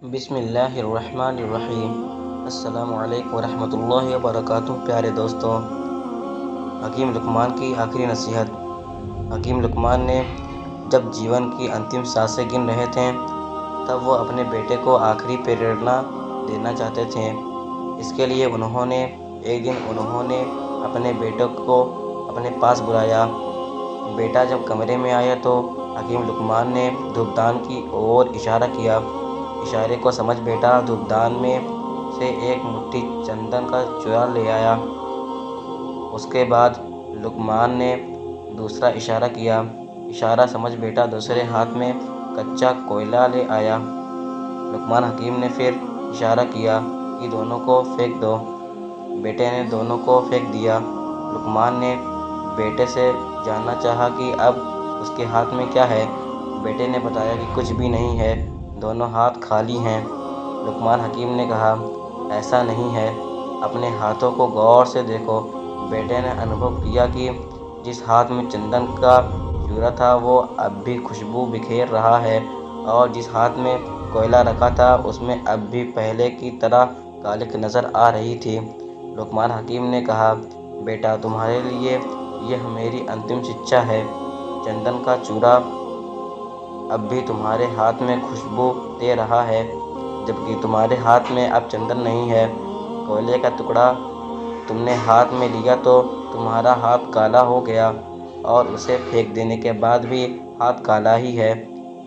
بسم اللہ الرحمن الرحیم۔ السلام علیکم ورحمۃ اللہ وبرکاتہ۔ پیارے دوستوں، حکیم لقمان کی آخری نصیحت۔ حکیم لقمان نے جب جیون کی انتم سانسیں گن رہے تھے تب وہ اپنے بیٹے کو آخری پریرنا دینا چاہتے تھے۔ اس کے لیے ایک دن انہوں نے اپنے بیٹے کو اپنے پاس بلایا۔ بیٹا جب کمرے میں آیا تو حکیم لقمان نے دھوپدان کی اور اشارہ کیا۔ اشارے کو سمجھ بیٹا دھوپدان میں سے ایک مٹھی چندن کا چورا لے آیا۔ اس کے بعد لقمان نے دوسرا اشارہ کیا۔ اشارہ سمجھ بیٹا دوسرے ہاتھ میں کچا کوئلہ لے آیا۔ لقمان حکیم نے پھر اشارہ کیا کہ دونوں کو پھینک دو۔ بیٹے نے دونوں کو پھینک دیا۔ لقمان نے بیٹے سے جاننا چاہا کہ اب اس کے ہاتھ میں کیا ہے۔ بیٹے نے بتایا کہ کچھ بھی نہیں ہے، دونوں ہاتھ خالی ہیں۔ لقمان حکیم نے کہا، ایسا نہیں ہے، اپنے ہاتھوں کو غور سے دیکھو۔ بیٹے نے انبھو کیا کہ جس ہاتھ میں چندن کا چورا تھا وہ اب بھی خوشبو بکھیر رہا ہے، اور جس ہاتھ میں کوئلہ رکھا تھا اس میں اب بھی پہلے کی طرح کالک نظر آ رہی تھی۔ لقمان حکیم نے کہا، بیٹا تمہارے لیے یہ میری انتم شکشا ہے۔ چندن کا چورا اب بھی تمہارے ہاتھ میں خوشبو دے رہا ہے، جبکہ تمہارے ہاتھ میں اب چندن نہیں ہے۔ کوئلے کا ٹکڑا تم نے ہاتھ میں لیا تو تمہارا ہاتھ کالا ہو گیا، اور اسے پھینک دینے کے بعد بھی ہاتھ کالا ہی ہے۔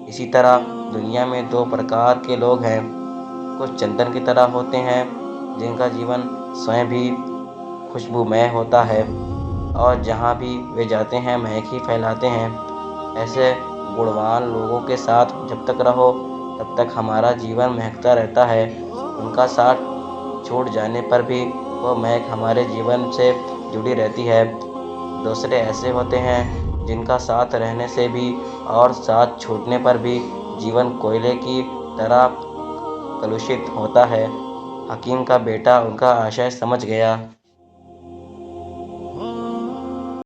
اسی طرح دنیا میں دو پرکار کے لوگ ہیں۔ کچھ چندن کی طرح ہوتے ہیں جن کا جیون سوئم بھی خوشبومے ہوتا ہے، اور جہاں بھی وہ جاتے ہیں مہک ہی پھیلاتے ہیں۔ ایسے گنوان لوگوں کے ساتھ جب تک رہو تب تک ہمارا جیون مہکتا رہتا ہے۔ ان کا ساتھ چھوٹ جانے پر بھی وہ مہک ہمارے جیون سے جڑی رہتی ہے۔ دوسرے ایسے ہوتے ہیں جن کا ساتھ رہنے سے بھی اور ساتھ چھوٹنے پر بھی جیون کوئلے کی طرح کلوشت ہوتا ہے۔ حکیم کا بیٹا ان کا آشے سمجھ گیا۔